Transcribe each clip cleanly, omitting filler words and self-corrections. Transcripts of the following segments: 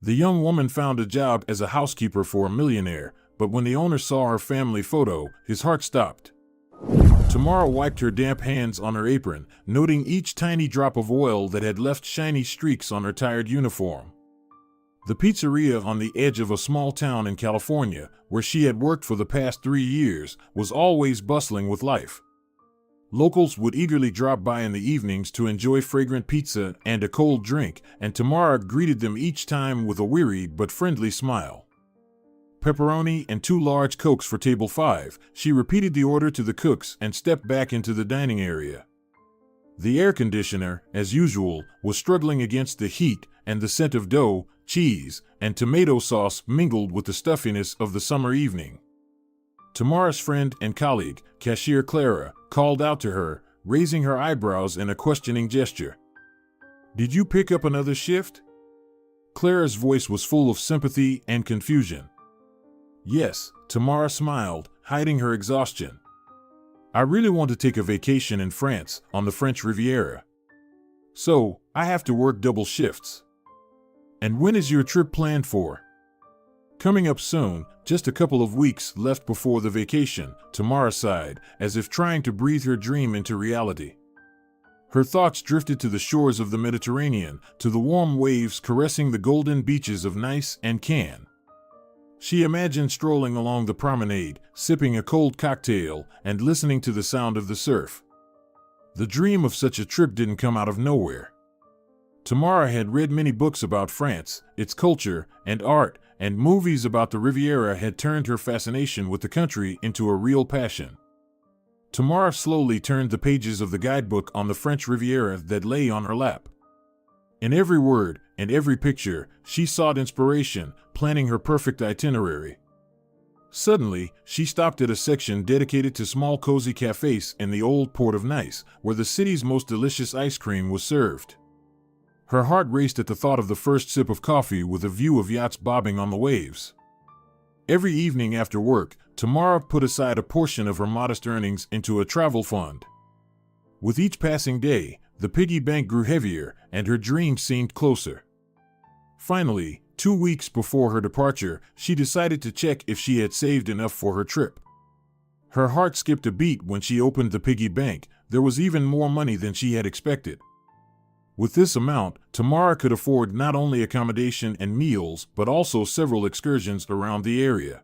The young woman found a job as a housekeeper for a millionaire, but when the owner saw her family photo, his heart stopped. Tamara wiped her damp hands on her apron, noting each tiny drop of oil that had left shiny streaks on her tired uniform. The pizzeria on the edge of a small town in California, where she had worked for the past 3 years, was always bustling with life. Locals would eagerly drop by in the evenings to enjoy fragrant pizza and a cold drink, and Tamara greeted them each time with a weary but friendly smile. Pepperoni and 2 large Cokes for table 5, she repeated the order to the cooks and stepped back into the dining area. The air conditioner, as usual, was struggling against the heat, and the scent of dough, cheese, and tomato sauce mingled with the stuffiness of the summer evening. Tamara's friend and colleague, cashier Clara, called out to her, raising her eyebrows in a questioning gesture. "Did you pick up another shift?" Clara's voice was full of sympathy and confusion. "Yes," Tamara smiled, hiding her exhaustion. "I really want to take a vacation in France, on the French Riviera. So, I have to work double shifts." "And when is your trip planned for?" "Coming up soon, just a couple of weeks left before the vacation," Tamara sighed, as if trying to breathe her dream into reality. Her thoughts drifted to the shores of the Mediterranean, to the warm waves caressing the golden beaches of Nice and Cannes. She imagined strolling along the promenade, sipping a cold cocktail, and listening to the sound of the surf. The dream of such a trip didn't come out of nowhere. Tamara had read many books about France, its culture, and art, and movies about the Riviera had turned her fascination with the country into a real passion. Tamara slowly turned the pages of the guidebook on the French Riviera that lay on her lap. In every word and every picture, she sought inspiration, planning her perfect itinerary. Suddenly, she stopped at a section dedicated to small cozy cafes in the old port of Nice, where the city's most delicious ice cream was served. Her heart raced at the thought of the first sip of coffee with a view of yachts bobbing on the waves. Every evening after work, Tamara put aside a portion of her modest earnings into a travel fund. With each passing day, the piggy bank grew heavier, and her dreams seemed closer. Finally, 2 weeks before her departure, she decided to check if she had saved enough for her trip. Her heart skipped a beat when she opened the piggy bank. There was even more money than she had expected. With this amount, Tamara could afford not only accommodation and meals, but also several excursions around the area.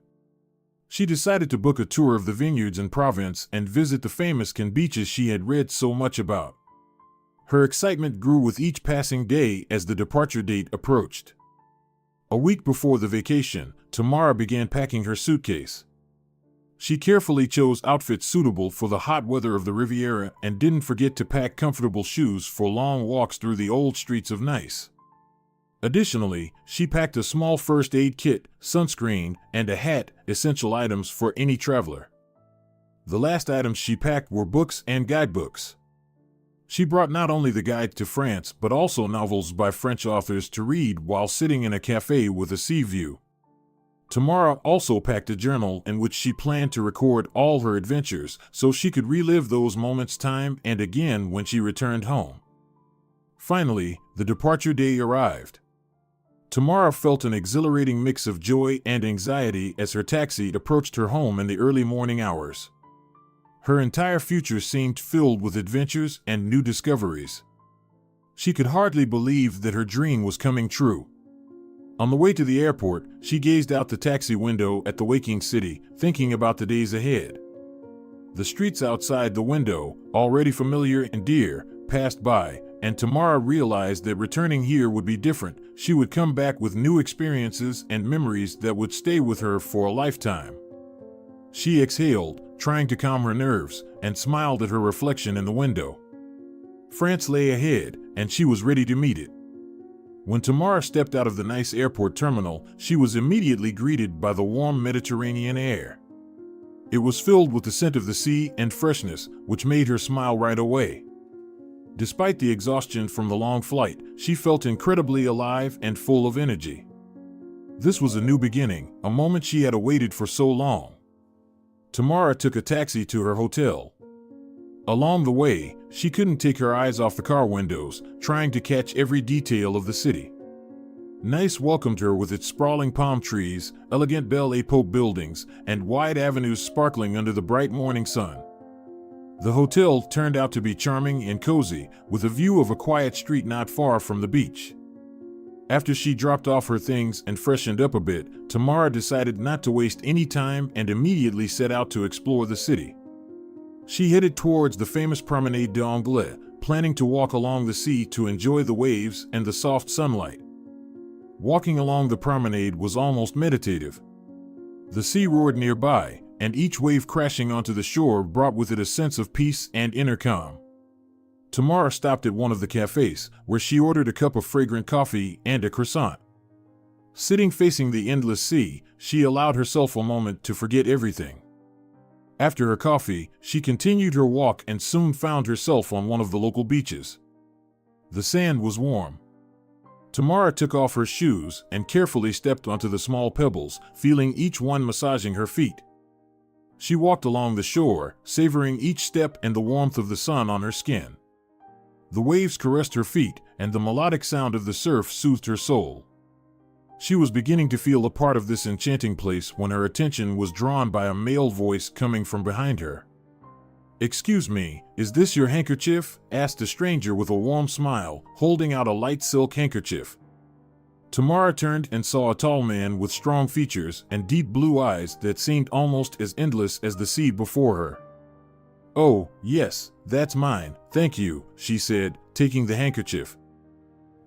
She decided to book a tour of the vineyards in Provence and visit the famous Cannes beaches she had read so much about. Her excitement grew with each passing day as the departure date approached. A week before the vacation, Tamara began packing her suitcase. She carefully chose outfits suitable for the hot weather of the Riviera and didn't forget to pack comfortable shoes for long walks through the old streets of Nice. Additionally, she packed a small first aid kit, sunscreen, and a hat, essential items for any traveler. The last items she packed were books and guidebooks. She brought not only the guide to France but also novels by French authors to read while sitting in a cafe with a sea view. Tamara also packed a journal in which she planned to record all her adventures so she could relive those moments time and again when she returned home. Finally, the departure day arrived. Tamara felt an exhilarating mix of joy and anxiety as her taxi approached her home in the early morning hours. Her entire future seemed filled with adventures and new discoveries. She could hardly believe that her dream was coming true. On the way to the airport, she gazed out the taxi window at the waking city, thinking about the days ahead. The streets outside the window, already familiar and dear, passed by, and Tamara realized that returning here would be different. She would come back with new experiences and memories that would stay with her for a lifetime. She exhaled, trying to calm her nerves, and smiled at her reflection in the window. France lay ahead, and she was ready to meet it. When Tamara stepped out of the Nice airport terminal, she was immediately greeted by the warm Mediterranean air. It was filled with the scent of the sea and freshness, which made her smile right away. Despite the exhaustion from the long flight, she felt incredibly alive and full of energy. This was a new beginning, a moment she had awaited for so long. Tamara took a taxi to her hotel. Along the way, she couldn't take her eyes off the car windows, trying to catch every detail of the city. Nice welcomed her with its sprawling palm trees, elegant Belle Époque buildings, and wide avenues sparkling under the bright morning sun. The hotel turned out to be charming and cozy, with a view of a quiet street not far from the beach. After she dropped off her things and freshened up a bit, Tamara decided not to waste any time and immediately set out to explore the city. She headed towards the famous Promenade d'Anglais, planning to walk along the sea to enjoy the waves and the soft sunlight. Walking along the promenade was almost meditative. The sea roared nearby, and each wave crashing onto the shore brought with it a sense of peace and inner calm. Tamara stopped at one of the cafes, where she ordered a cup of fragrant coffee and a croissant. Sitting facing the endless sea, she allowed herself a moment to forget everything. After her coffee, she continued her walk and soon found herself on one of the local beaches. The sand was warm. Tamara took off her shoes and carefully stepped onto the small pebbles, feeling each one massaging her feet. She walked along the shore, savoring each step and the warmth of the sun on her skin. The waves caressed her feet, and the melodic sound of the surf soothed her soul. She was beginning to feel a part of this enchanting place when her attention was drawn by a male voice coming from behind her. "Excuse me, is this your handkerchief?" asked a stranger with a warm smile, holding out a light silk handkerchief. Tamara turned and saw a tall man with strong features and deep blue eyes that seemed almost as endless as the sea before her. "Oh, yes, that's mine, thank you," she said, taking the handkerchief.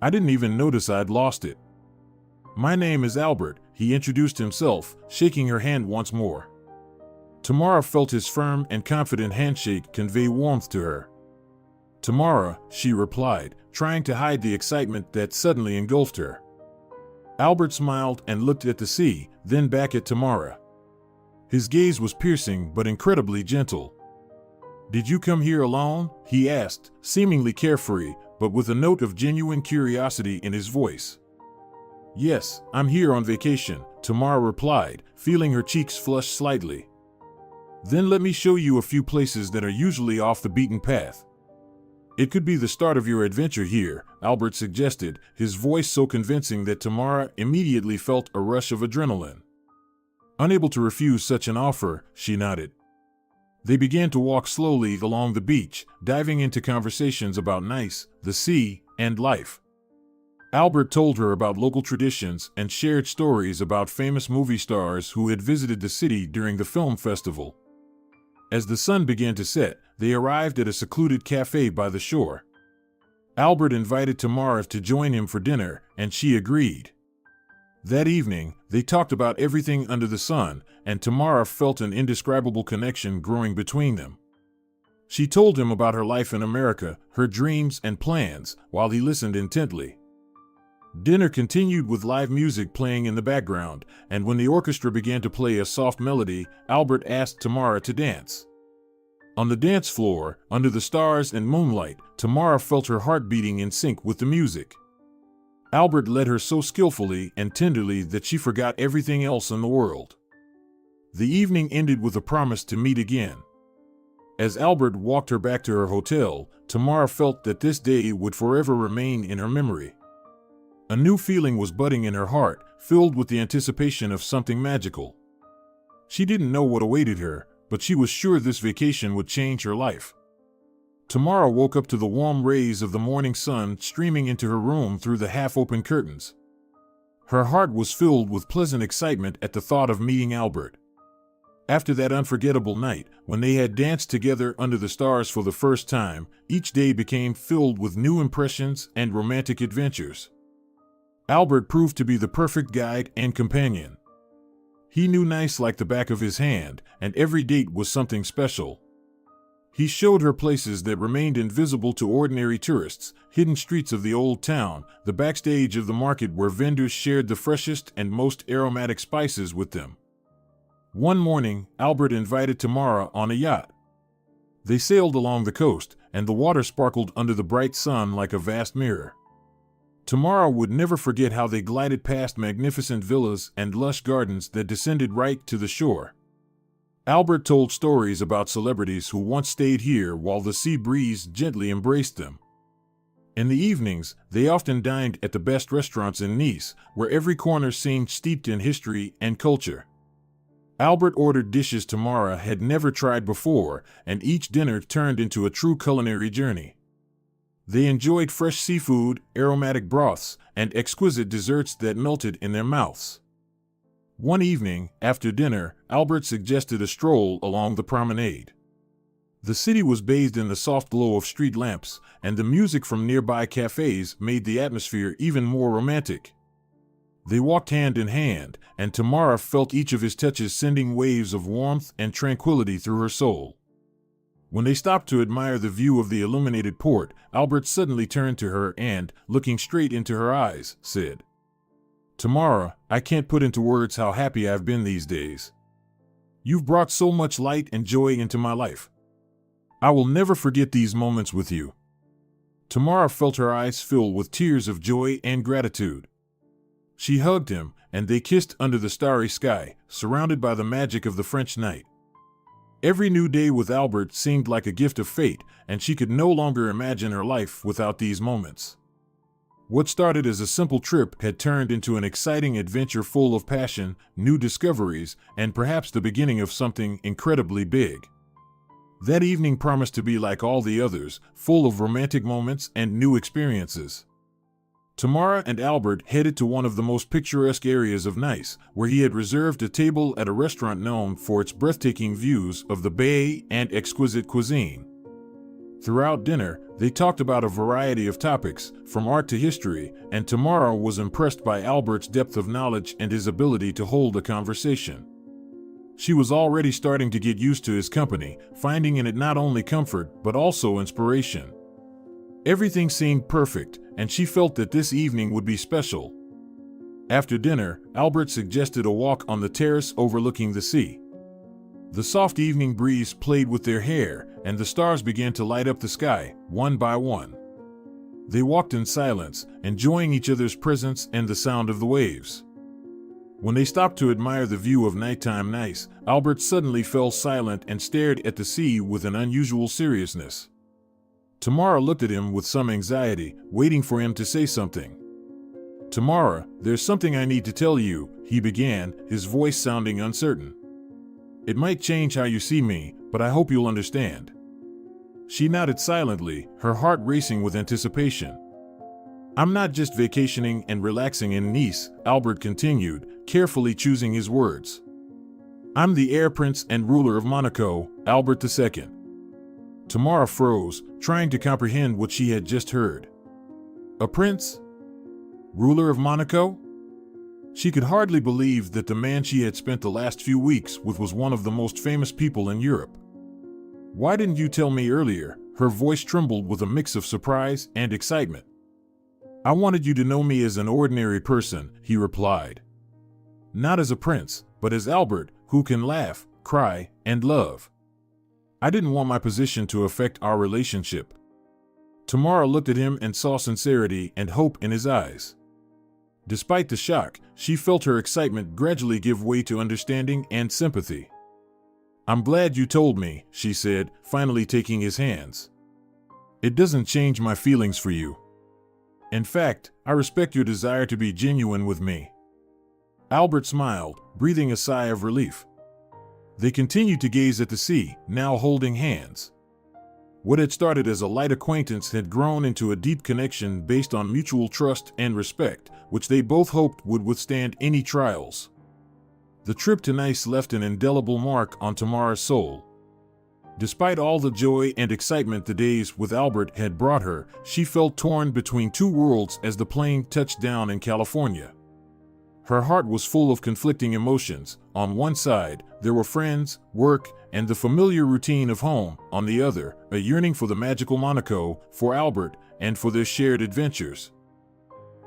"I didn't even notice I'd lost it." "My name is Albert," he introduced himself, shaking her hand once more. Tamara felt his firm and confident handshake convey warmth to her. "Tamara," she replied, trying to hide the excitement that suddenly engulfed her. Albert smiled and looked at the sea, then back at Tamara. His gaze was piercing but incredibly gentle. "Did you come here alone?" he asked, seemingly carefree, but with a note of genuine curiosity in his voice. "Yes, I'm here on vacation," Tamara replied, feeling her cheeks flush slightly. "Then let me show you a few places that are usually off the beaten path." "It could be the start of your adventure here," Albert suggested, his voice so convincing that Tamara immediately felt a rush of adrenaline. Unable to refuse such an offer, she nodded. They began to walk slowly along the beach, diving into conversations about Nice, the sea, and life. Albert told her about local traditions and shared stories about famous movie stars who had visited the city during the film festival. As the sun began to set, they arrived at a secluded cafe by the shore. Albert invited Tamara to join him for dinner, and she agreed. That evening, they talked about everything under the sun, and Tamara felt an indescribable connection growing between them. She told him about her life in America, her dreams and plans, while he listened intently. Dinner continued with live music playing in the background, and when the orchestra began to play a soft melody, Albert asked Tamara to dance. On the dance floor, under the stars and moonlight, Tamara felt her heart beating in sync with the music. Albert led her so skillfully and tenderly that she forgot everything else in the world. The evening ended with a promise to meet again. As Albert walked her back to her hotel, Tamara felt that this day would forever remain in her memory. A new feeling was budding in her heart, filled with the anticipation of something magical. She didn't know what awaited her, but she was sure this vacation would change her life. Tamara woke up to the warm rays of the morning sun streaming into her room through the half-open curtains. Her heart was filled with pleasant excitement at the thought of meeting Albert. After that unforgettable night, when they had danced together under the stars for the first time, each day became filled with new impressions and romantic adventures. Albert proved to be the perfect guide and companion. He knew Nice like the back of his hand, and every date was something special. He showed her places that remained invisible to ordinary tourists, hidden streets of the old town, the backstage of the market where vendors shared the freshest and most aromatic spices with them. One morning, Albert invited Tamara on a yacht. They sailed along the coast, and the water sparkled under the bright sun like a vast mirror. Tamara would never forget how they glided past magnificent villas and lush gardens that descended right to the shore. Albert told stories about celebrities who once stayed here while the sea breeze gently embraced them. In the evenings, they often dined at the best restaurants in Nice, where every corner seemed steeped in history and culture. Albert ordered dishes Tamara had never tried before, and each dinner turned into a true culinary journey. They enjoyed fresh seafood, aromatic broths, and exquisite desserts that melted in their mouths. One evening, after dinner, Albert suggested a stroll along the promenade. The city was bathed in the soft glow of street lamps, and the music from nearby cafes made the atmosphere even more romantic. They walked hand in hand, and Tamara felt each of his touches sending waves of warmth and tranquility through her soul. When they stopped to admire the view of the illuminated port, Albert suddenly turned to her and, looking straight into her eyes, said, "Tamara, I can't put into words how happy I've been these days. You've brought so much light and joy into my life. I will never forget these moments with you." Tamara felt her eyes fill with tears of joy and gratitude. She hugged him, and they kissed under the starry sky, surrounded by the magic of the French night. Every new day with Albert seemed like a gift of fate, and she could no longer imagine her life without these moments. What started as a simple trip had turned into an exciting adventure full of passion, new discoveries, and perhaps the beginning of something incredibly big. That evening promised to be like all the others, full of romantic moments and new experiences. Tamara and Albert headed to one of the most picturesque areas of Nice, where he had reserved a table at a restaurant known for its breathtaking views of the bay and exquisite cuisine. Throughout dinner, they talked about a variety of topics, from art to history, and Tamara was impressed by Albert's depth of knowledge and his ability to hold a conversation. She was already starting to get used to his company, finding in it not only comfort but also inspiration. Everything seemed perfect, and she felt that this evening would be special. After dinner, Albert suggested a walk on the terrace overlooking the sea. The soft evening breeze played with their hair, and the stars began to light up the sky, one by one. They walked in silence, enjoying each other's presence and the sound of the waves. When they stopped to admire the view of nighttime Nice, Albert suddenly fell silent and stared at the sea with an unusual seriousness. Tamara looked at him with some anxiety, waiting for him to say something. "Tamara, there's something I need to tell you," he began, his voice sounding uncertain. "It might change how you see me, but I hope you'll understand." She nodded silently, her heart racing with anticipation. "I'm not just vacationing and relaxing in Nice," Albert continued, carefully choosing his words. "I'm the heir prince and ruler of Monaco, Albert II." Tamara froze, trying to comprehend what she had just heard. A prince? Ruler of Monaco? She could hardly believe that the man she had spent the last few weeks with was one of the most famous people in Europe. "Why didn't you tell me earlier?" Her voice trembled with a mix of surprise and excitement. "I wanted you to know me as an ordinary person," he replied. "Not as a prince, but as Albert, who can laugh, cry, and love. I didn't want my position to affect our relationship." Tamara looked at him and saw sincerity and hope in his eyes. Despite the shock, she felt her excitement gradually give way to understanding and sympathy. "I'm glad you told me," she said, finally taking his hands. "It doesn't change my feelings for you. In fact, I respect your desire to be genuine with me." Albert smiled, breathing a sigh of relief. They continued to gaze at the sea, now holding hands. What had started as a light acquaintance had grown into a deep connection based on mutual trust and respect, which they both hoped would withstand any trials. The trip to Nice left an indelible mark on Tamara's soul. Despite all the joy and excitement the days with Albert had brought her, she felt torn between two worlds as the plane touched down in California. Her heart was full of conflicting emotions. On one side, there were friends, work, and the familiar routine of home. On the other, a yearning for the magical Monaco, for Albert, and for their shared adventures.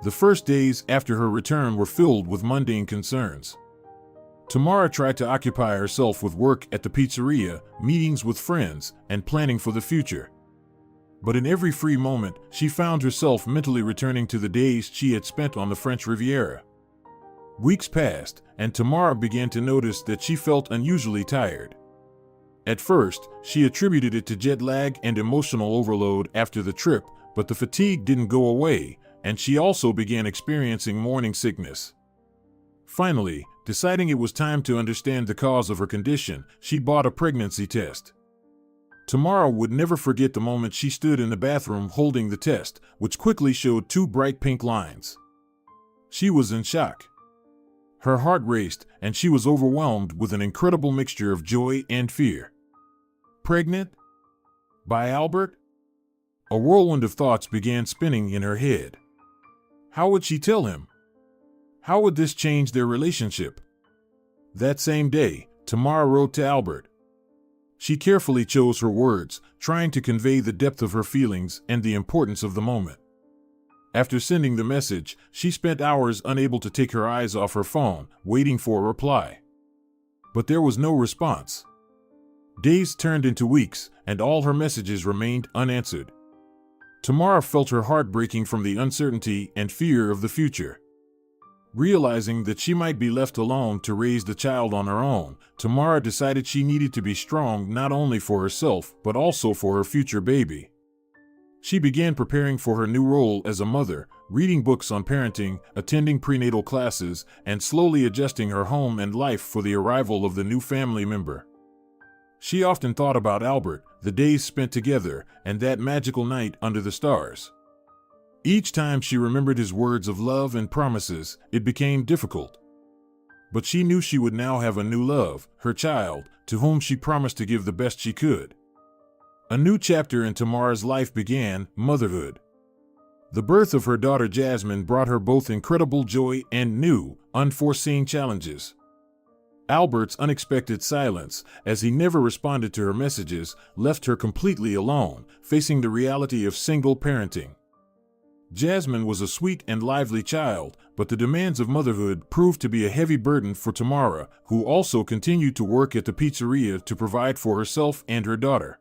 The first days after her return were filled with mundane concerns. Tamara tried to occupy herself with work at the pizzeria, meetings with friends, and planning for the future. But in every free moment, she found herself mentally returning to the days she had spent on the French Riviera. Weeks passed, and Tamara began to notice that she felt unusually tired. At first, she attributed it to jet lag and emotional overload after the trip, But the fatigue didn't go away, and she also began experiencing morning sickness. Finally, deciding it was time to understand the cause of her condition, she bought a pregnancy test. Tamara would never forget the moment she stood in the bathroom holding the test, which quickly showed 2 bright pink lines. She was in shock. Her heart raced, and she was overwhelmed with an incredible mixture of joy and fear. Pregnant? By Albert? A whirlwind of thoughts began spinning in her head. How would she tell him? How would this change their relationship? That same day, Tamara wrote to Albert. She carefully chose her words, trying to convey the depth of her feelings and the importance of the moment. After sending the message, she spent hours unable to take her eyes off her phone, waiting for a reply. But there was no response. Days turned into weeks, and all her messages remained unanswered. Tamara felt her heart breaking from the uncertainty and fear of the future. Realizing that she might be left alone to raise the child on her own, Tamara decided she needed to be strong not only for herself but also for her future baby. She began preparing for her new role as a mother, reading books on parenting, attending prenatal classes, and slowly adjusting her home and life for the arrival of the new family member. She often thought about Albert, the days spent together, and that magical night under the stars. Each time she remembered his words of love and promises, it became difficult. But she knew she would now have a new love, her child, to whom she promised to give the best she could. A new chapter in Tamara's life began, motherhood. The birth of her daughter Jasmine brought her both incredible joy and new, unforeseen challenges. Albert's unexpected silence, as he never responded to her messages, left her completely alone, facing the reality of single parenting. Jasmine was a sweet and lively child, but the demands of motherhood proved to be a heavy burden for Tamara, who also continued to work at the pizzeria to provide for herself and her daughter.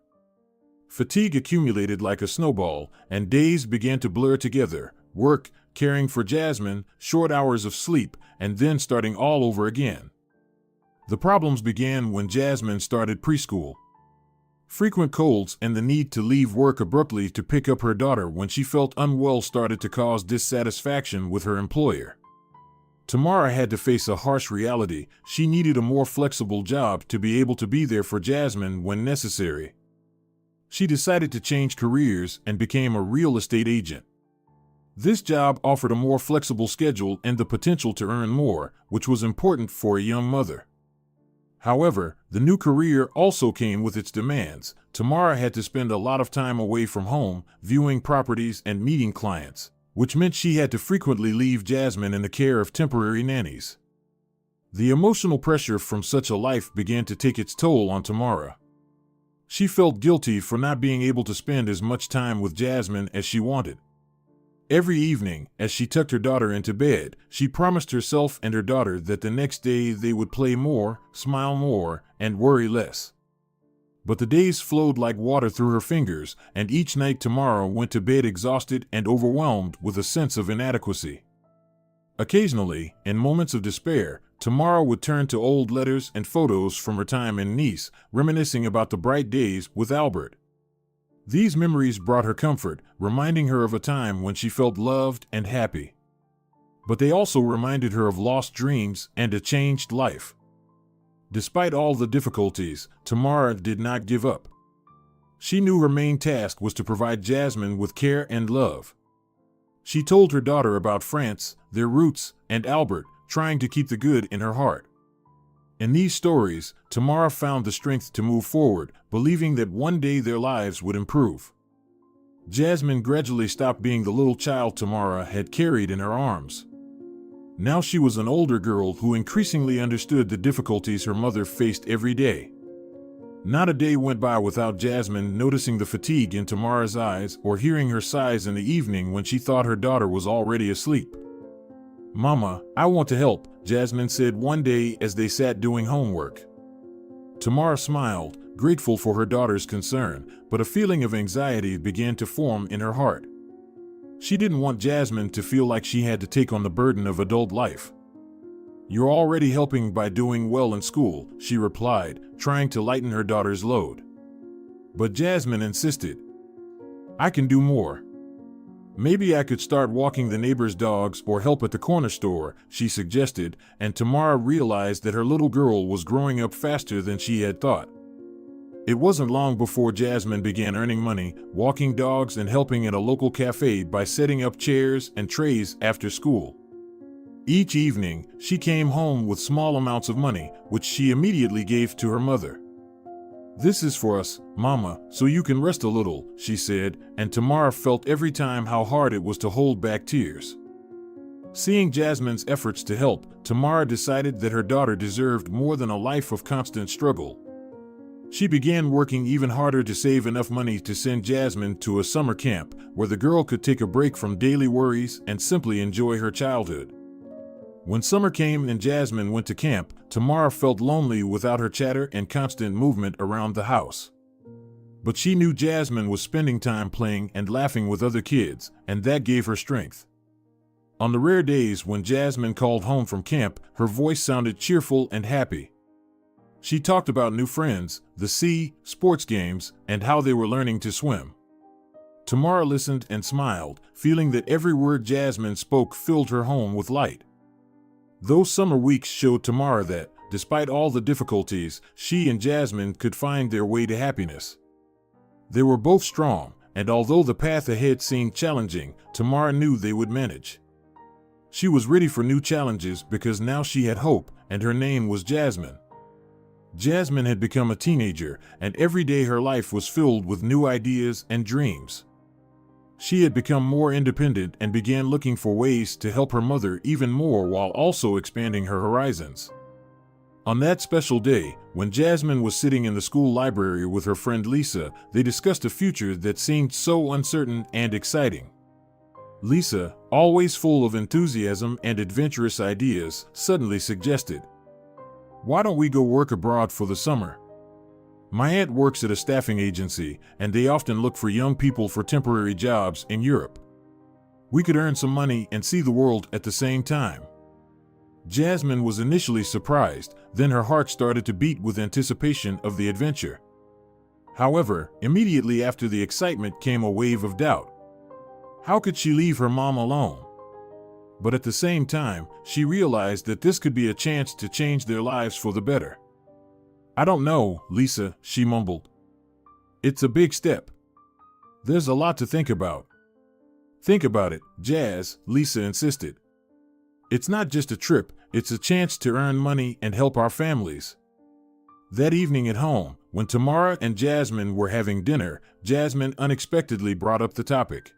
Fatigue accumulated like a snowball, and days began to blur together, work, caring for Jasmine, short hours of sleep, and then starting all over again. The problems began when Jasmine started preschool. Frequent colds and the need to leave work abruptly to pick up her daughter when she felt unwell started to cause dissatisfaction with her employer. Tamara had to face a harsh reality. She needed a more flexible job to be able to be there for Jasmine when necessary. She decided to change careers and became a real estate agent. This job offered a more flexible schedule and the potential to earn more, which was important for a young mother. However, the new career also came with its demands. Tamara had to spend a lot of time away from home, viewing properties and meeting clients, which meant she had to frequently leave Jasmine in the care of temporary nannies. The emotional pressure from such a life began to take its toll on Tamara. She felt guilty for not being able to spend as much time with Jasmine as she wanted. Every evening, as she tucked her daughter into bed, she promised herself and her daughter that the next day they would play more, smile more, and worry less. But the days flowed like water through her fingers, and each night Tamara went to bed exhausted and overwhelmed with a sense of inadequacy. Occasionally, in moments of despair, Tamara would turn to old letters and photos from her time in Nice, reminiscing about the bright days with Albert. These memories brought her comfort, reminding her of a time when she felt loved and happy. But they also reminded her of lost dreams and a changed life. Despite all the difficulties, Tamara did not give up. She knew her main task was to provide Jasmine with care and love. She told her daughter about France, their roots, and Albert, trying to keep the good in her heart. In these stories, Tamara found the strength to move forward, believing that one day their lives would improve. Jasmine gradually stopped being the little child Tamara had carried in her arms. Now she was an older girl who increasingly understood the difficulties her mother faced every day. Not a day went by without Jasmine noticing the fatigue in Tamara's eyes or hearing her sighs in the evening when she thought her daughter was already asleep. "Mama, I want to help," Jasmine said one day as they sat doing homework. Tamara smiled, grateful for her daughter's concern, but a feeling of anxiety began to form in her heart. She didn't want Jasmine to feel like she had to take on the burden of adult life. "You're already helping by doing well in school," she replied, trying to lighten her daughter's load. But Jasmine insisted. "I can do more. Maybe I could start walking the neighbor's dogs or help at the corner store, she suggested, and Tamara realized that her little girl was growing up faster than she had thought. It wasn't long before Jasmine began earning money, walking dogs and helping at a local cafe by setting up chairs and trays after school. Each evening, she came home with small amounts of money, which she immediately gave to her mother. "This is for us, Mama, so you can rest a little," she said, and Tamara felt every time how hard it was to hold back tears. Seeing Jasmine's efforts to help, Tamara decided that her daughter deserved more than a life of constant struggle. She began working even harder to save enough money to send Jasmine to a summer camp where the girl could take a break from daily worries and simply enjoy her childhood. When summer came and Jasmine went to camp, Tamara felt lonely without her chatter and constant movement around the house. But she knew Jasmine was spending time playing and laughing with other kids, and that gave her strength. On the rare days when Jasmine called home from camp, her voice sounded cheerful and happy. She talked about new friends, the sea, sports games, and how they were learning to swim. Tamara listened and smiled, feeling that every word Jasmine spoke filled her home with light. Those summer weeks showed Tamara that, despite all the difficulties, she and Jasmine could find their way to happiness. They were both strong, and although the path ahead seemed challenging, Tamara knew they would manage. She was ready for new challenges because now she had hope, and her name was Jasmine. Jasmine had become a teenager, and every day her life was filled with new ideas and dreams. She had become more independent and began looking for ways to help her mother even more while also expanding her horizons. On that special day, when Jasmine was sitting in the school library with her friend Lisa, they discussed a future that seemed so uncertain and exciting. Lisa, always full of enthusiasm and adventurous ideas, suddenly suggested, "Why don't we go work abroad for the summer? My aunt works at a staffing agency, and they often look for young people for temporary jobs in Europe. We could earn some money and see the world at the same time." Jasmine was initially surprised, then her heart started to beat with anticipation of the adventure. However, immediately after the excitement came a wave of doubt. How could she leave her mom alone? But at the same time, she realized that this could be a chance to change their lives for the better. "I don't know, Lisa," she mumbled. "It's a big step. There's a lot to think about." "Think about it, Jazz," Lisa insisted. "It's not just a trip, it's a chance to earn money and help our families." That evening at home, when Tamara and Jasmine were having dinner, Jasmine unexpectedly brought up the topic.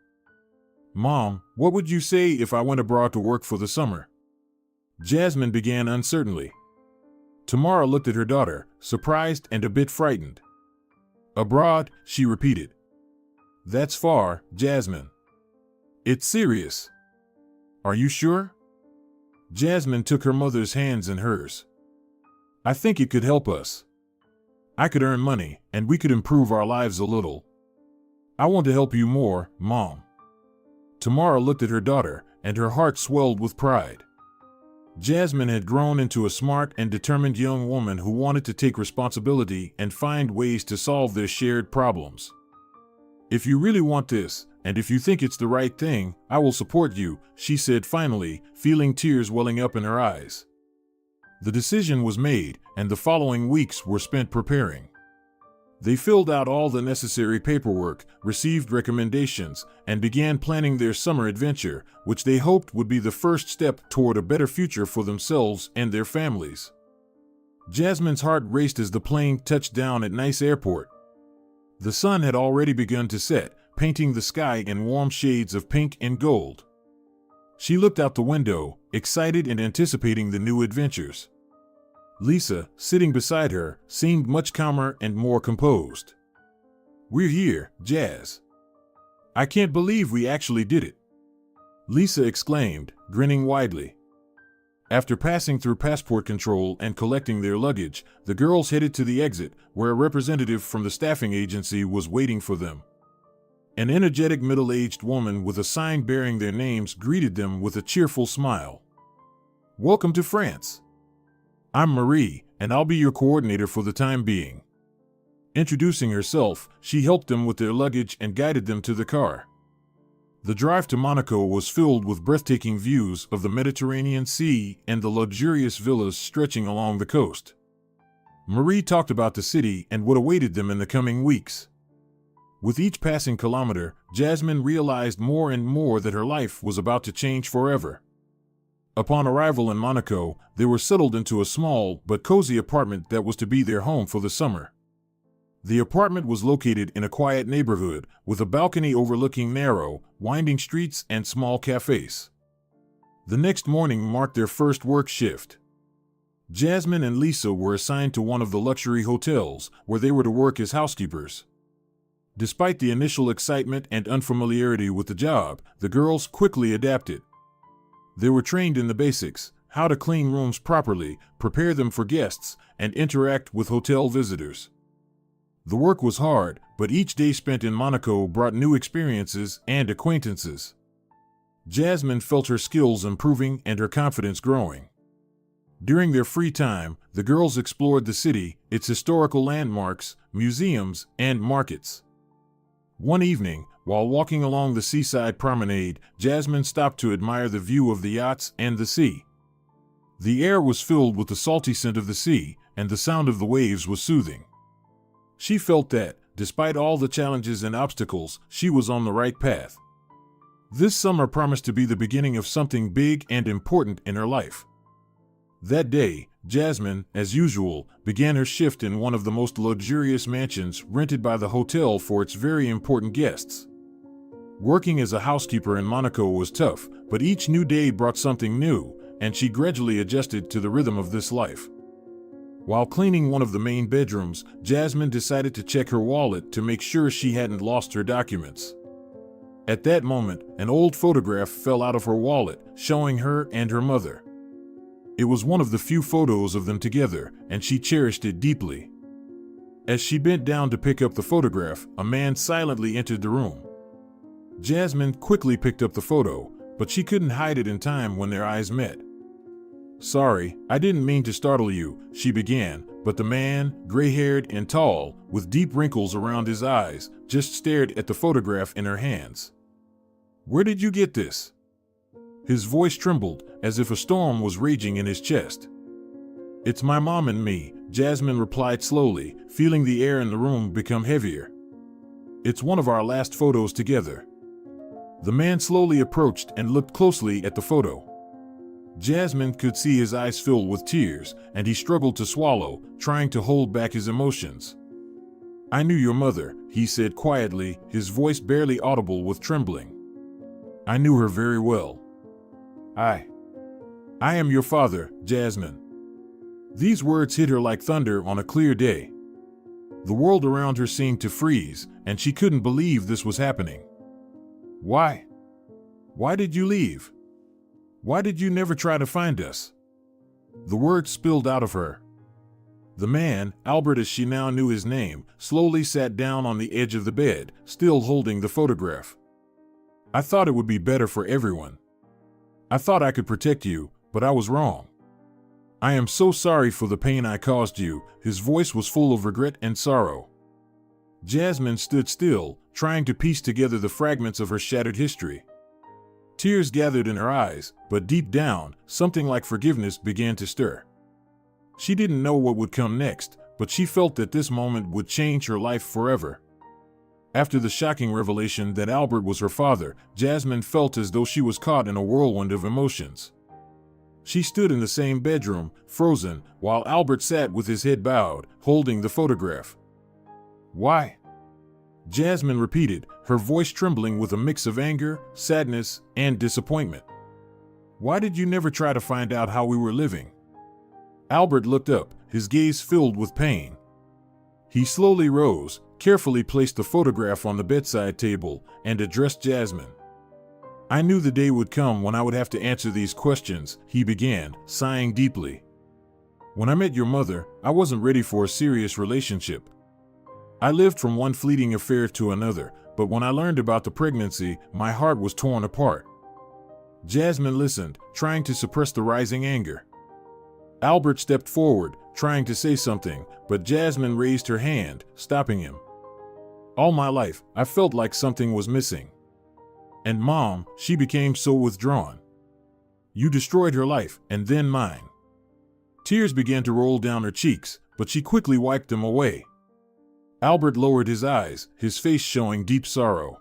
"Mom, what would you say if I went abroad to work for the summer?" Jasmine began uncertainly. Tamara looked at her daughter, surprised and a bit frightened. "Abroad," she repeated. "That's far, Jasmine." "It's serious." "Are you sure?" Jasmine took her mother's hands in hers. "I think it could help us. I could earn money, and we could improve our lives a little. I want to help you more, Mom." Tamara looked at her daughter, and her heart swelled with pride. Jasmine had grown into a smart and determined young woman who wanted to take responsibility and find ways to solve their shared problems. "If you really want this, and if you think it's the right thing, I will support you," she said finally, feeling tears welling up in her eyes. The decision was made, and the following weeks were spent preparing. They filled out all the necessary paperwork, received recommendations, and began planning their summer adventure, which they hoped would be the first step toward a better future for themselves and their families. Jasmine's heart raced as the plane touched down at Nice Airport. The sun had already begun to set, painting the sky in warm shades of pink and gold. She looked out the window, excited and anticipating the new adventures. Lisa, sitting beside her, seemed much calmer and more composed. "We're here, Jazz. I can't believe we actually did it," Lisa exclaimed, grinning widely. After passing through passport control and collecting their luggage, the girls headed to the exit, where a representative from the staffing agency was waiting for them. An energetic middle-aged woman with a sign bearing their names greeted them with a cheerful smile. "Welcome to France. I'm Marie, and I'll be your coordinator for the time being." Introducing herself, she helped them with their luggage and guided them to the car. The drive to Monaco was filled with breathtaking views of the Mediterranean Sea and the luxurious villas stretching along the coast. Marie talked about the city and what awaited them in the coming weeks. With each passing kilometer, Jasmine realized more and more that her life was about to change forever. Upon arrival in Monaco, they were settled into a small but cozy apartment that was to be their home for the summer. The apartment was located in a quiet neighborhood with a balcony overlooking narrow, winding streets and small cafes. The next morning marked their first work shift. Jasmine and Lisa were assigned to one of the luxury hotels where they were to work as housekeepers. Despite the initial excitement and unfamiliarity with the job, the girls quickly adapted. They were trained in the basics: how to clean rooms properly, prepare them for guests, and interact with hotel visitors. The work was hard, but each day spent in Monaco brought new experiences and acquaintances. Jasmine felt her skills improving and her confidence growing. During their free time, the girls explored the city, its historical landmarks, museums, and markets. One evening, while walking along the seaside promenade, Jasmine stopped to admire the view of the yachts and the sea. The air was filled with the salty scent of the sea, and the sound of the waves was soothing. She felt that, despite all the challenges and obstacles, she was on the right path. This summer promised to be the beginning of something big and important in her life. That day, Jasmine, as usual, began her shift in one of the most luxurious mansions rented by the hotel for its very important guests. Working as a housekeeper in Monaco was tough, but each new day brought something new, and she gradually adjusted to the rhythm of this life. While cleaning one of the main bedrooms, Jasmine decided to check her wallet to make sure she hadn't lost her documents. At that moment, an old photograph fell out of her wallet, showing her and her mother. It was one of the few photos of them together, and she cherished it deeply. As she bent down to pick up the photograph, a man silently entered the room. Jasmine quickly picked up the photo, but she couldn't hide it in time when their eyes met. "Sorry, I didn't mean to startle you," she began, but the man, gray-haired and tall, with deep wrinkles around his eyes, just stared at the photograph in her hands. "Where did you get this?" His voice trembled, as if a storm was raging in his chest. "It's my mom and me," Jasmine replied slowly, feeling the air in the room become heavier. "It's one of our last photos together." The man slowly approached and looked closely at the photo. Jasmine could see his eyes fill with tears, and he struggled to swallow, trying to hold back his emotions. "I knew your mother," he said quietly, his voice barely audible with trembling. "I knew her very well. I am your father, Jasmine." These words hit her like thunder on a clear day. The world around her seemed to freeze, and she couldn't believe this was happening. "Why? Why did you leave? Why did you never try to find us?" The words spilled out of her. The man, Albert as she now knew his name, slowly sat down on the edge of the bed, still holding the photograph. "I thought it would be better for everyone. I thought I could protect you, but I was wrong. I am so sorry for the pain I caused you." His voice was full of regret and sorrow. Jasmine stood still, trying to piece together the fragments of her shattered history. Tears gathered in her eyes, but deep down, something like forgiveness began to stir. She didn't know what would come next, but she felt that this moment would change her life forever. After the shocking revelation that Albert was her father, Jasmine felt as though she was caught in a whirlwind of emotions. She stood in the same bedroom, frozen, while Albert sat with his head bowed, holding the photograph. "Why?" Jasmine repeated, her voice trembling with a mix of anger, sadness, and disappointment. "Why did you never try to find out how we were living?" Albert looked up, his gaze filled with pain. He slowly rose, carefully placed the photograph on the bedside table, and addressed Jasmine. "I knew the day would come when I would have to answer these questions," he began, sighing deeply. "When I met your mother, I wasn't ready for a serious relationship. I lived from one fleeting affair to another, but when I learned about the pregnancy, my heart was torn apart." Jasmine listened, trying to suppress the rising anger. Albert stepped forward, trying to say something, but Jasmine raised her hand, stopping him. "All my life, I felt like something was missing. And Mom, she became so withdrawn. You destroyed her life, and then mine. Tears began to roll down her cheeks, but she quickly wiped them away. Albert lowered his eyes, his face showing deep sorrow.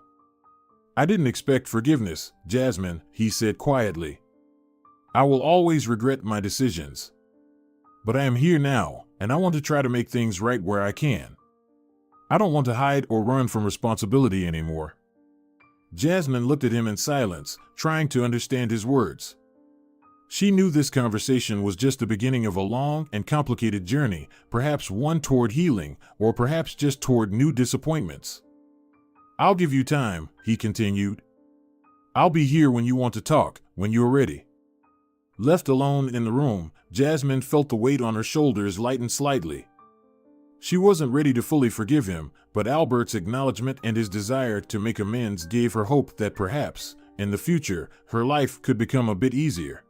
I didn't expect forgiveness, Jasmine, he said quietly. I will always regret my decisions. But I am here now, and I want to try to make things right where I can. I don't want to hide or run from responsibility anymore. Jasmine looked at him in silence, trying to understand his words. She knew this conversation was just the beginning of a long and complicated journey, perhaps one toward healing, or perhaps just toward new disappointments. I'll give you time, he continued. I'll be here when you want to talk, when you're ready. Left alone in the room, Jasmine felt the weight on her shoulders lighten slightly. She wasn't ready to fully forgive him, but Albert's acknowledgement and his desire to make amends gave her hope that perhaps, in the future, her life could become a bit easier.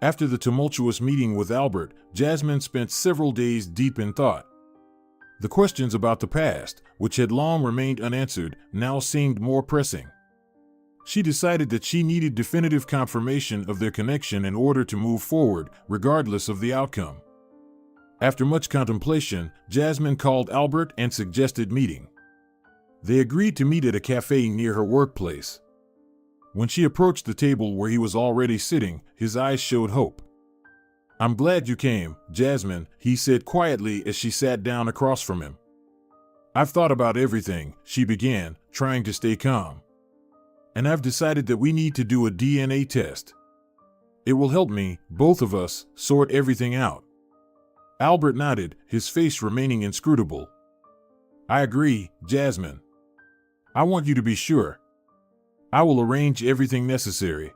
After the tumultuous meeting with Albert, Jasmine spent several days deep in thought. The questions about the past, which had long remained unanswered, now seemed more pressing. She decided that she needed definitive confirmation of their connection in order to move forward, regardless of the outcome. After much contemplation, Jasmine called Albert and suggested meeting. They agreed to meet at a cafe near her workplace. When she approached the table where he was already sitting, his eyes showed hope. I'm glad you came, Jasmine, he said quietly as she sat down across from him. I've thought about everything, she began, trying to stay calm. And I've decided that we need to do a DNA test. It will help me, both of us, sort everything out. Albert nodded, his face remaining inscrutable. I agree, Jasmine. I want you to be sure. I will arrange everything necessary.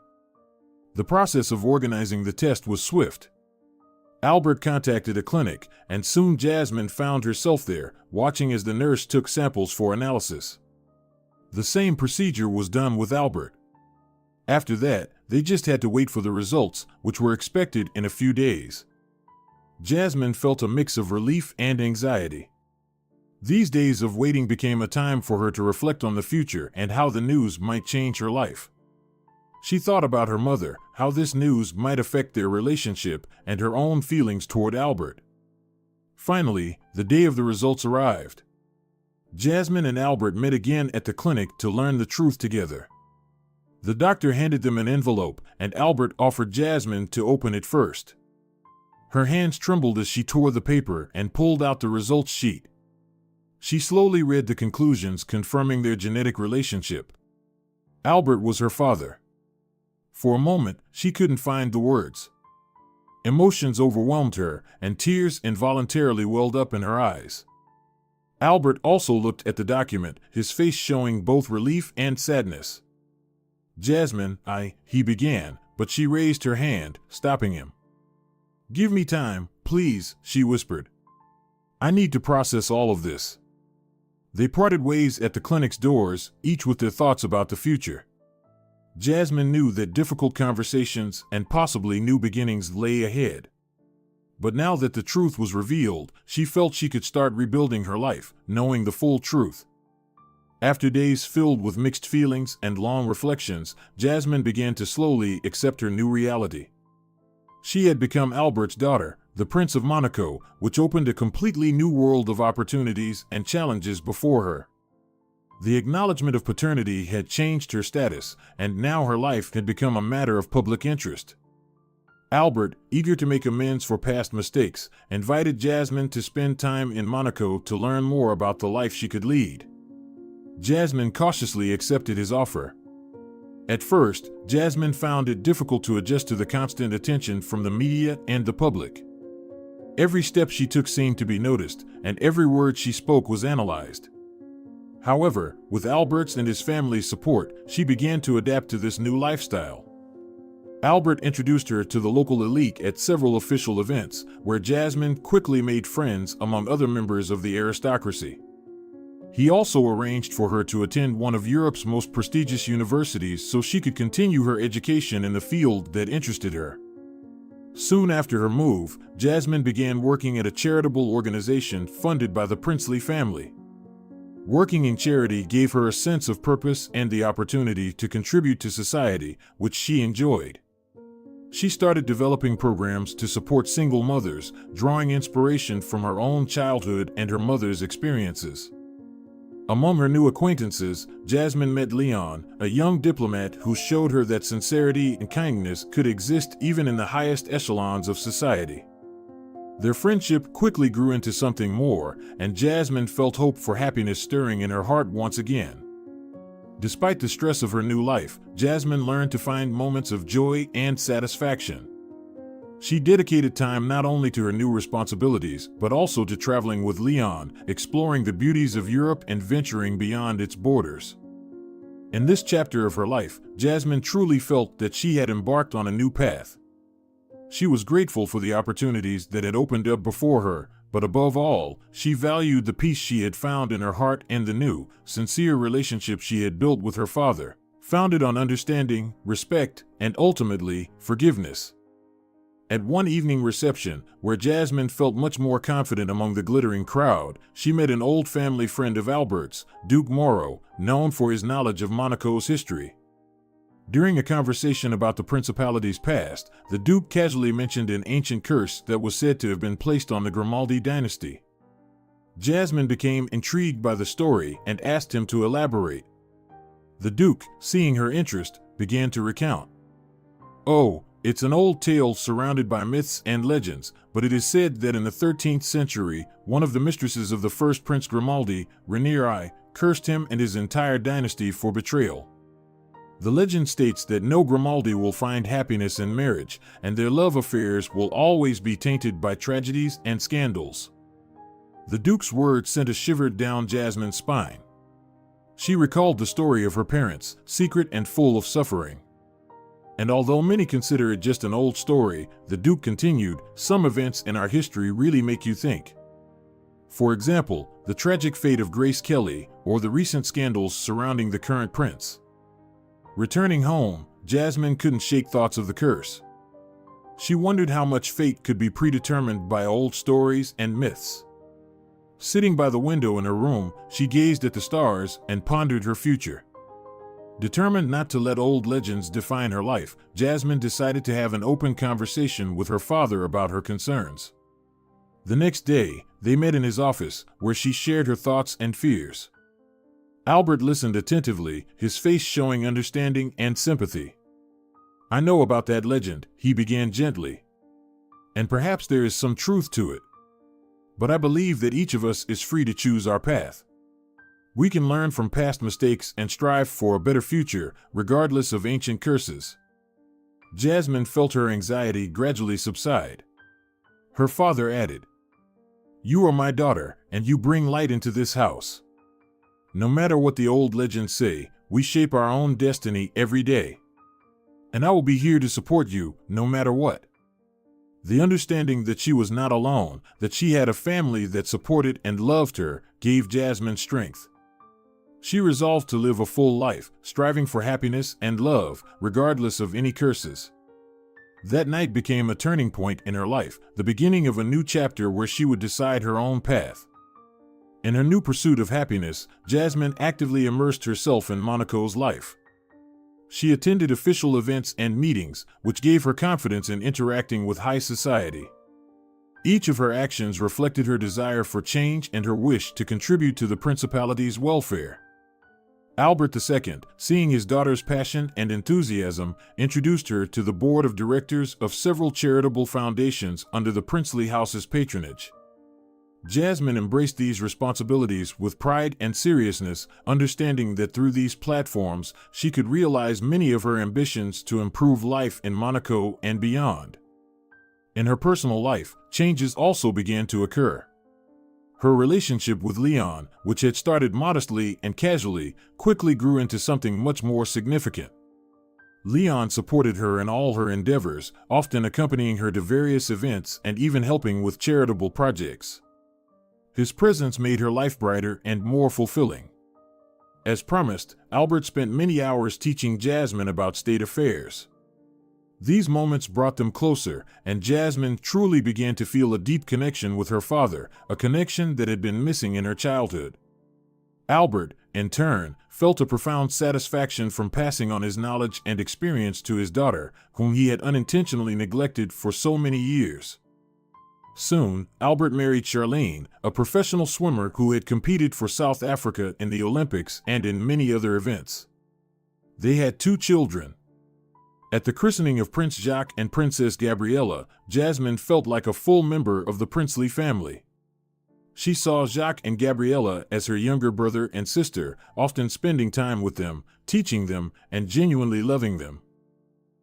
The process of organizing the test was swift. Albert contacted a clinic, and soon Jasmine found herself there, watching as the nurse took samples for analysis. The same procedure was done with Albert. After that, they just had to wait for the results, which were expected in a few days. Jasmine felt a mix of relief and anxiety. These days of waiting became a time for her to reflect on the future and how the news might change her life. She thought about her mother, how this news might affect their relationship, and her own feelings toward Albert. Finally, the day of the results arrived. Jasmine and Albert met again at the clinic to learn the truth together. The doctor handed them an envelope, and Albert offered Jasmine to open it first. Her hands trembled as she tore the paper and pulled out the results sheet. She slowly read the conclusions confirming their genetic relationship. Albert was her father. For a moment, she couldn't find the words. Emotions overwhelmed her, and tears involuntarily welled up in her eyes. Albert also looked at the document, his face showing both relief and sadness. Jasmine, he began, but she raised her hand, stopping him. Give me time, please, she whispered. I need to process all of this. They parted ways at the clinic's doors, each with their thoughts about the future. Jasmine knew that difficult conversations and possibly new beginnings lay ahead. But now that the truth was revealed, she felt she could start rebuilding her life, knowing the full truth. After days filled with mixed feelings and long reflections, Jasmine began to slowly accept her new reality. She had become Albert's daughter, the Prince of Monaco, which opened a completely new world of opportunities and challenges before her. The acknowledgement of paternity had changed her status, and now her life had become a matter of public interest. Albert, eager to make amends for past mistakes, invited Jasmine to spend time in Monaco to learn more about the life she could lead. Jasmine cautiously accepted his offer. At first, Jasmine found it difficult to adjust to the constant attention from the media and the public. Every step she took seemed to be noticed, and every word she spoke was analyzed. However, with Albert's and his family's support, she began to adapt to this new lifestyle. Albert introduced her to the local elite at several official events, where Jasmine quickly made friends among other members of the aristocracy. He also arranged for her to attend one of Europe's most prestigious universities so she could continue her education in the field that interested her. Soon after her move, Jasmine began working at a charitable organization funded by the princely family. Working in charity gave her a sense of purpose and the opportunity to contribute to society, which she enjoyed. She started developing programs to support single mothers, drawing inspiration from her own childhood and her mother's experiences. Among her new acquaintances, Jasmine met Leon, a young diplomat who showed her that sincerity and kindness could exist even in the highest echelons of society. Their friendship quickly grew into something more, and Jasmine felt hope for happiness stirring in her heart once again. Despite the stress of her new life, Jasmine learned to find moments of joy and satisfaction. She dedicated time not only to her new responsibilities, but also to traveling with Leon, exploring the beauties of Europe and venturing beyond its borders. In this chapter of her life, Jasmine truly felt that she had embarked on a new path. She was grateful for the opportunities that had opened up before her, but above all, she valued the peace she had found in her heart and the new, sincere relationship she had built with her father, founded on understanding, respect, and ultimately, forgiveness. At one evening reception, where Jasmine felt much more confident among the glittering crowd, she met an old family friend of Albert's, Duke Moreau, known for his knowledge of Monaco's history. During a conversation about the principality's past, the Duke casually mentioned an ancient curse that was said to have been placed on the Grimaldi dynasty. Jasmine became intrigued by the story and asked him to elaborate. The Duke, seeing her interest, began to recount. "Oh, it's an old tale surrounded by myths and legends, but it is said that in the 13th century, one of the mistresses of the first Prince Grimaldi, Ranieri, cursed him and his entire dynasty for betrayal. The legend states that no Grimaldi will find happiness in marriage, and their love affairs will always be tainted by tragedies and scandals." The Duke's words sent a shiver down Jasmine's spine. She recalled the story of her parents, secret and full of suffering. And although many consider it just an old story, the Duke continued, "Some events in our history really make you think. For example, the tragic fate of Grace Kelly, or the recent scandals surrounding the current prince." Returning home, Jasmine couldn't shake thoughts of the curse. She wondered how much fate could be predetermined by old stories and myths. Sitting by the window in her room, she gazed at the stars and pondered her future. Determined not to let old legends define her life, Jasmine decided to have an open conversation with her father about her concerns. The next day, they met in his office, where she shared her thoughts and fears. Albert listened attentively, his face showing understanding and sympathy. "I know about that legend," he began gently. "And perhaps there is some truth to it. But I believe that each of us is free to choose our path. We can learn from past mistakes and strive for a better future, regardless of ancient curses." Jasmine felt her anxiety gradually subside. Her father added, "You are my daughter, and you bring light into this house. No matter what the old legends say, we shape our own destiny every day. And I will be here to support you, no matter what." The understanding that she was not alone, that she had a family that supported and loved her, gave Jasmine strength. She resolved to live a full life, striving for happiness and love, regardless of any curses. That night became a turning point in her life, the beginning of a new chapter where she would decide her own path. In her new pursuit of happiness, Jasmine actively immersed herself in Monaco's life. She attended official events and meetings, which gave her confidence in interacting with high society. Each of her actions reflected her desire for change and her wish to contribute to the principality's welfare. Albert II, seeing his daughter's passion and enthusiasm, introduced her to the board of directors of several charitable foundations under the princely house's patronage. Jasmine embraced these responsibilities with pride and seriousness, understanding that through these platforms, she could realize many of her ambitions to improve life in Monaco and beyond. In her personal life, changes also began to occur. Her relationship with Leon, which had started modestly and casually, quickly grew into something much more significant. Leon supported her in all her endeavors, often accompanying her to various events and even helping with charitable projects. His presence made her life brighter and more fulfilling. As promised, Albert spent many hours teaching Jasmine about state affairs. These moments brought them closer, and Jasmine truly began to feel a deep connection with her father, a connection that had been missing in her childhood. Albert, in turn, felt a profound satisfaction from passing on his knowledge and experience to his daughter, whom he had unintentionally neglected for so many years. Soon, Albert married Charlene, a professional swimmer who had competed for South Africa in the Olympics and in many other events. They had 2 children. At the christening of Prince Jacques and Princess Gabriella, Jasmine felt like a full member of the princely family. She saw Jacques and Gabriella as her younger brother and sister, often spending time with them, teaching them, and genuinely loving them.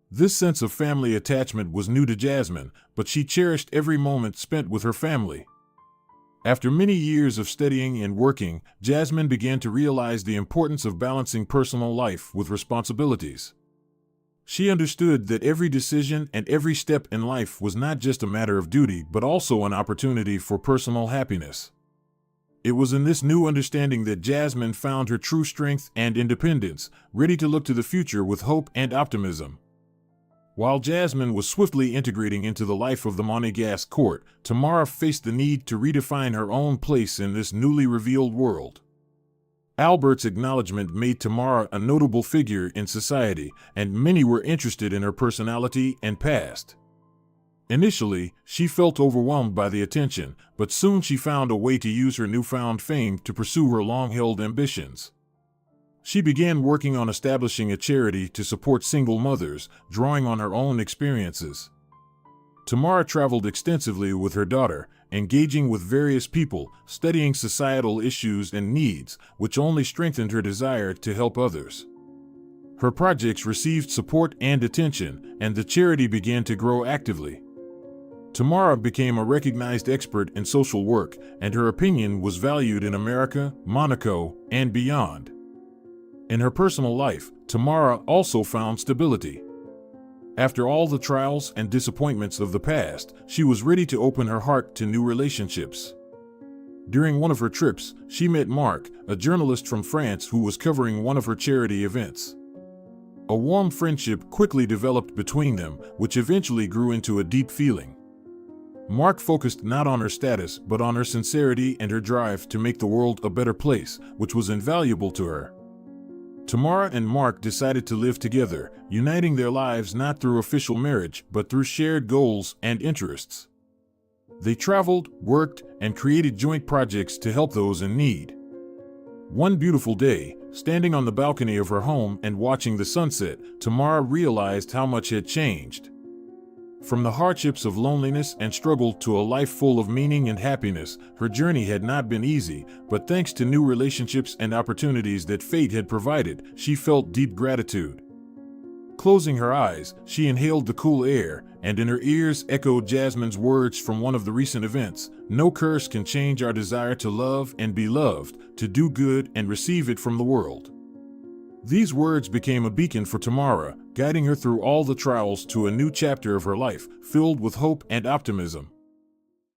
This sense of family attachment was new to Jasmine, but she cherished every moment spent with her family. After many years of studying and working, Jasmine began to realize the importance of balancing personal life with responsibilities. She understood that every decision and every step in life was not just a matter of duty but also an opportunity for personal happiness. It was in this new understanding that Jasmine found her true strength and independence, ready to look to the future with hope and optimism. While Jasmine was swiftly integrating into the life of the Monégasque court, Tamara faced the need to redefine her own place in this newly revealed world. Albert's acknowledgement made Tamara a notable figure in society, and many were interested in her personality and past. Initially, she felt overwhelmed by the attention, but soon she found a way to use her newfound fame to pursue her long-held ambitions. She began working on establishing a charity to support single mothers, drawing on her own experiences. Tamara traveled extensively with her daughter, engaging with various people, studying societal issues and needs, which only strengthened her desire to help others. Her projects received support and attention, and the charity began to grow actively. Tamara became a recognized expert in social work, and her opinion was valued in America, Monaco, and beyond. In her personal life, Tamara also found stability. After all the trials and disappointments of the past, she was ready to open her heart to new relationships. During one of her trips, she met Mark, a journalist from France who was covering one of her charity events. A warm friendship quickly developed between them, which eventually grew into a deep feeling. Mark focused not on her status but on her sincerity and her drive to make the world a better place, which was invaluable to her. Tamara and Mark decided to live together, uniting their lives not through official marriage but through shared goals and interests. They traveled, worked, and created joint projects to help those in need. One beautiful day, standing on the balcony of her home and watching the sunset, Tamara realized how much had changed. From the hardships of loneliness and struggle to a life full of meaning and happiness, her journey had not been easy, but thanks to new relationships and opportunities that fate had provided, she felt deep gratitude. Closing her eyes, she inhaled the cool air, and in her ears echoed Jasmine's words from one of the recent events: "No curse can change our desire to love and be loved, to do good and receive it from the world." These words became a beacon for Tamara, guiding her through all the trials to a new chapter of her life, filled with hope and optimism.